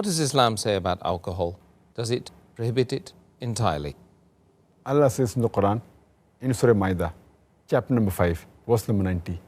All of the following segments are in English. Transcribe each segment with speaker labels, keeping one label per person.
Speaker 1: What does Islam say about alcohol? Does it prohibit it entirely?
Speaker 2: Allah says in the Quran, in Surah Maida, chapter number 5, verse number 90,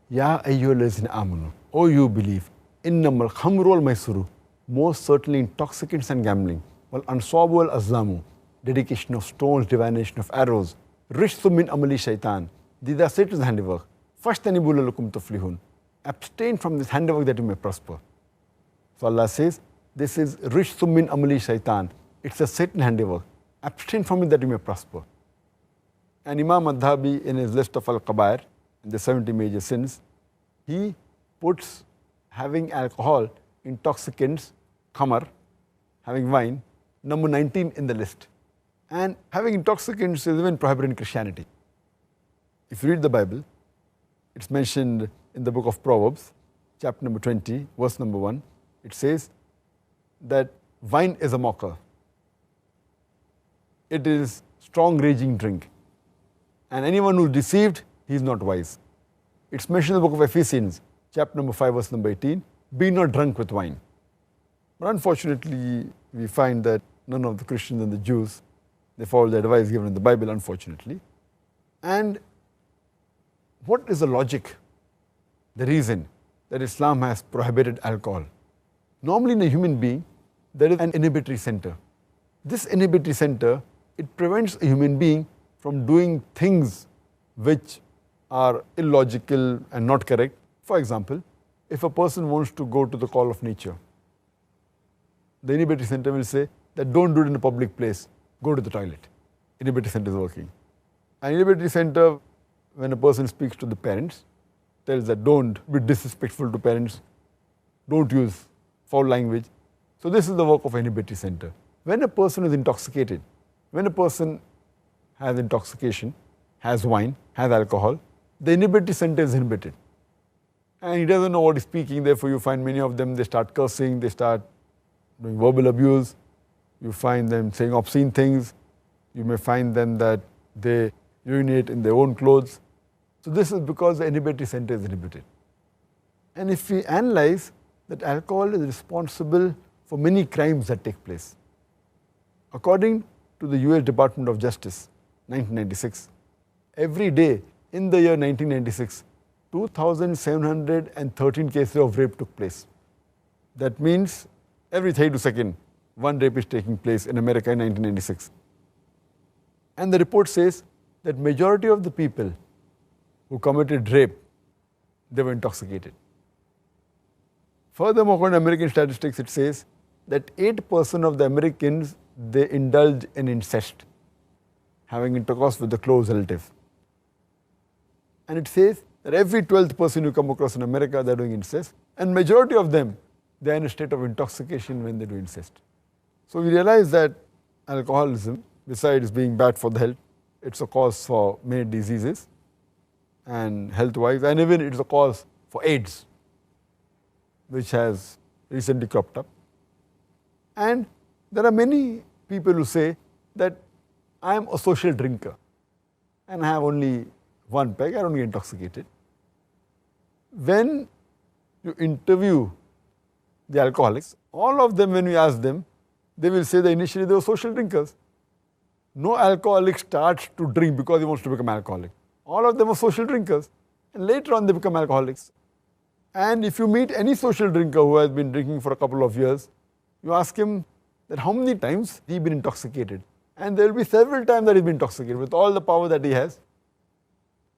Speaker 2: Ya ayyuhallazina amanu, O you believe, innamal khamru wal maisuru, most certainly intoxicants and gambling, wal ansabu wal azlamu, dedication of stones, divination of arrows, rishtu min amali shaitan, these are Satan's handiwork. Fashtanibu lalakum tuflihun. Abstain from this handiwork that you may prosper. So Allah says, this is rishtu min amali shaitan. It's a Satan handiwork. Abstain from it that you may prosper. And Imam Adhabi, in his list of Al-Qabair, the 70 major sins, he puts having alcohol, intoxicants, khamar, having wine, number 19 in the list. And having intoxicants is even prohibited in Christianity. If you read the Bible, it's mentioned in the book of Proverbs, chapter number 20, verse number 1. It says that wine is a mocker. It is strong raging drink. And anyone who is deceived, he is not wise. It's mentioned in the book of Ephesians, chapter number 5, verse number 18, be not drunk with wine. But unfortunately, we find that none of the Christians and the Jews, they follow the advice given in the Bible, unfortunately. And what is the logic, the reason that Islam has prohibited alcohol? Normally in a human being, there is an inhibitory center. This inhibitory center, it prevents a human being from doing things which are illogical and not correct. For example, if a person wants to go to the call of nature, the inhibitory center will say that don't do it in a public place, go to the toilet. Inhibitory center is working. An inhibitory center, when a person speaks to the parents, tells that don't be disrespectful to parents, don't use foul language. So this is the work of an inhibitory center. When a person is intoxicated, when a person has intoxication, has wine, has alcohol, the inhibitory center is inhibited. And he doesn't know what he's speaking, therefore you find many of them, they start cursing, they start doing verbal abuse, you find them saying obscene things, you may find them that they urinate in their own clothes. So this is because the inhibitory center is inhibited. And if we analyze that alcohol is responsible for many crimes that take place. According to the US Department of Justice, 1996, every day in the year 1996, 2,713 cases of rape took place. That means every 32 seconds, one rape is taking place in America in 1996. And the report says that majority of the people who committed rape, they were intoxicated. Furthermore, according to American statistics, it says that 8% of the Americans, they indulge in incest, having intercourse with a close relative. And it says that every 12th person you come across in America, they're doing incest. And majority of them, they're in a state of intoxication when they do incest. So we realize that alcoholism, besides being bad for the health, it's a cause for many diseases and health-wise, and even it's a cause for AIDS, which has recently cropped up. And there are many people who say that I am a social drinker and I have only one peg, I don't get intoxicated. When you interview the alcoholics, all of them, when we ask them, they will say that initially they were social drinkers. No alcoholic starts to drink because he wants to become alcoholic. All of them are social drinkers, and later on they become alcoholics. And if you meet any social drinker who has been drinking for a couple of years, you ask him that how many times he's been intoxicated. And there will be several times that he's been intoxicated with all the power that he has.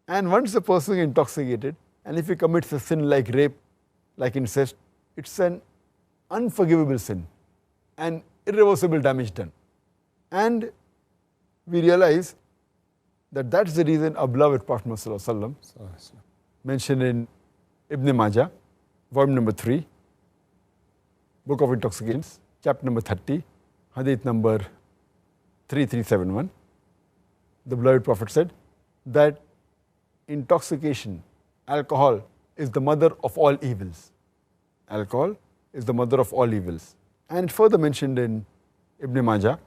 Speaker 2: And once a person is intoxicated, and if he commits a sin like rape, like incest, it's an unforgivable sin and irreversible damage done. And we realize that that's the reason our beloved Prophet Muhammad mentioned in Ibn Majah, volume number 3, Book of Intoxicants, chapter number 30, hadith number 3371. The beloved Prophet said that intoxication, alcohol, is the mother of all evils. Alcohol is the mother of all evils. And it further mentioned in Ibn Majah,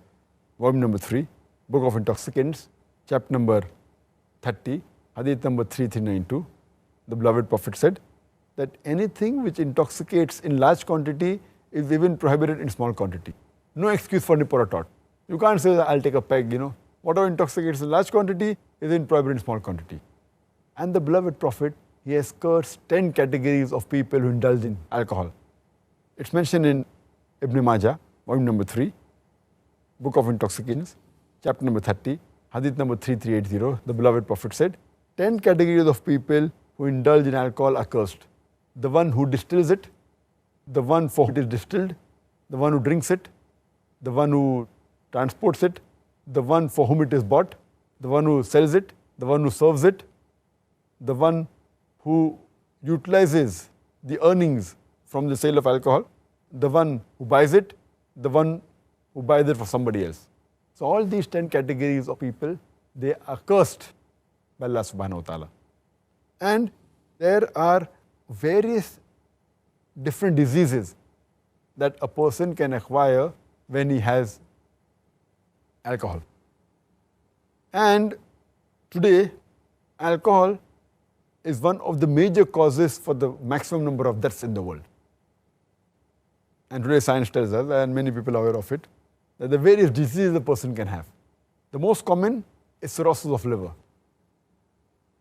Speaker 2: volume number 3, Book of Intoxicants, chapter number 30, hadith number 3392. The beloved Prophet said that anything which intoxicates in large quantity is even prohibited in small quantity. No excuse for nip or a tot. You can't say that I'll take a peg, Whatever intoxicates in large quantity is in prohibited in small quantity. And the beloved Prophet, he has cursed 10 categories of people who indulge in alcohol. It's mentioned in Ibn Majah, volume number 3, Book of Intoxicants, chapter number 30, hadith number 3380. The beloved Prophet said, 10 categories of people who indulge in alcohol are cursed. The one who distills it, the one for whom it is distilled, the one who drinks it, the one who transports it, the one for whom it is bought, the one who sells it, the one who serves it, the one who utilizes the earnings from the sale of alcohol, the one who buys it, the one who buys it for somebody else. So all these 10 categories of people, they are cursed by Allah subhanahu wa ta'ala. And there are various different diseases that a person can acquire when he has alcohol. And today, alcohol is one of the major causes for the maximum number of deaths in the world. And today science tells us, and many people are aware of it, that the various diseases a person can have. The most common is cirrhosis of liver.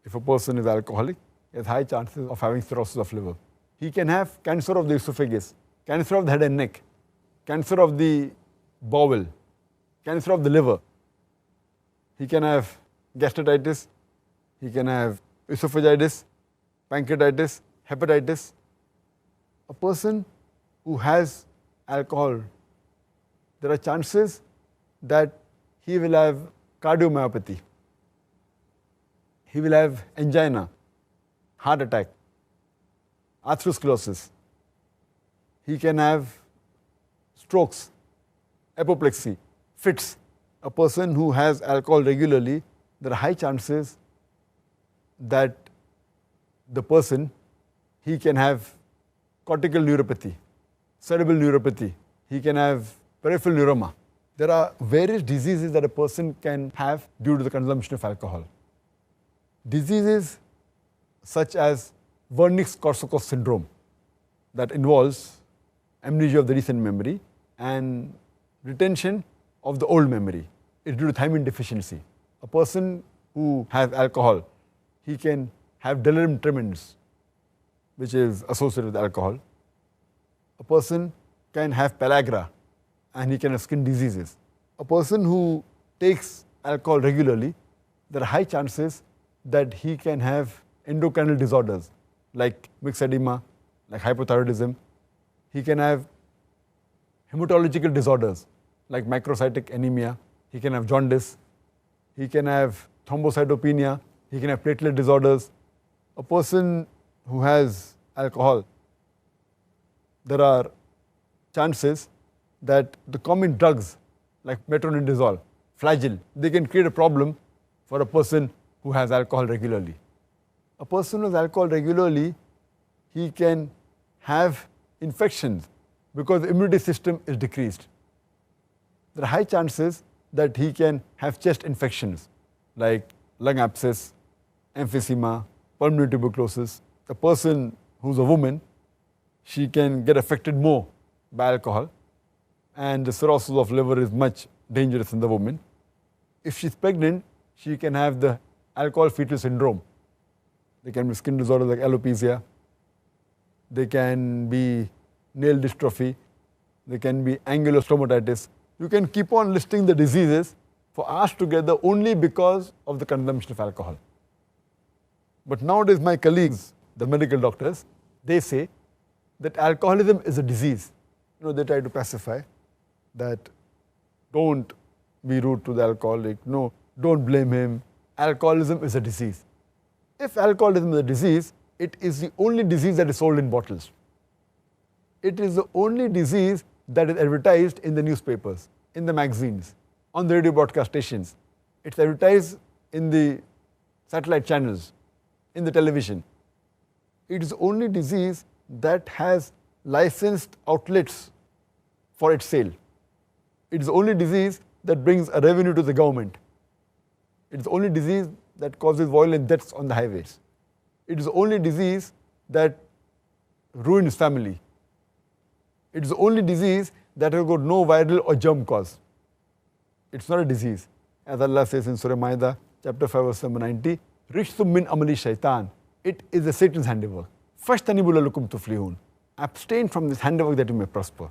Speaker 2: If a person is alcoholic, he has high chances of having cirrhosis of liver. He can have cancer of the esophagus, cancer of the head and neck, cancer of the bowel, cancer of the liver. He can have gastritis, he can have esophagitis, pancreatitis, hepatitis. A person who has alcohol, there are chances that he will have cardiomyopathy, he will have angina, heart attack, atherosclerosis. He can have strokes, apoplexy, fits. A person who has alcohol regularly, there are high chances that the person, he can have cortical neuropathy, cerebral neuropathy, he can have peripheral neuroma. There are various diseases that a person can have due to the consumption of alcohol. Diseases such as Wernicke-Korsakoff syndrome, that involves amnesia of the recent memory and retention of the old memory. It's due to thiamine deficiency. A person who has alcohol, he can have delirium tremens, which is associated with alcohol. A person can have pellagra and he can have skin diseases. A person who takes alcohol regularly, there are high chances that he can have endocrine disorders like mixed edema, like hypothyroidism. He can have hematological disorders like microcytic anemia. He can have jaundice. He can have thrombocytopenia. He can have platelet disorders. A person who has alcohol, there are chances that the common drugs like metronidazole, flagyl, they can create a problem for a person who has alcohol regularly. A person who has alcohol regularly, he can have infections because the immunity system is decreased. There are high chances that he can have chest infections like lung abscess, emphysema, pulmonary tuberculosis. A person who's a woman, she can get affected more by alcohol, and the cirrhosis of liver is much dangerous in the woman. If she's pregnant, she can have the alcohol fetal syndrome. There can be skin disorders like alopecia. There can be nail dystrophy. There can be angular stomatitis. You can keep on listing the diseases for hours together only because of the consumption of alcohol. But nowadays my colleagues, the medical doctors, they say that alcoholism is a disease. They try to pacify that don't be rude to the alcoholic, no, don't blame him. Alcoholism is a disease. If alcoholism is a disease, it is the only disease that is sold in bottles. It is the only disease that is advertised in the newspapers, in the magazines, on the radio broadcast stations. It's advertised in the satellite channels, in the television. It is the only disease that has licensed outlets for its sale. It is the only disease that brings a revenue to the government. It is the only disease that causes violent deaths on the highways. It is the only disease that ruins family. It's the only disease that has got no viral or germ cause. It's not a disease. As Allah says in Surah Ma'idah, chapter 5, verse number 90, Rishtum min amali shaitan. It is a Satan's handiwork. Fashtanibu lakum tuflihun. Abstain from this handiwork that you may prosper.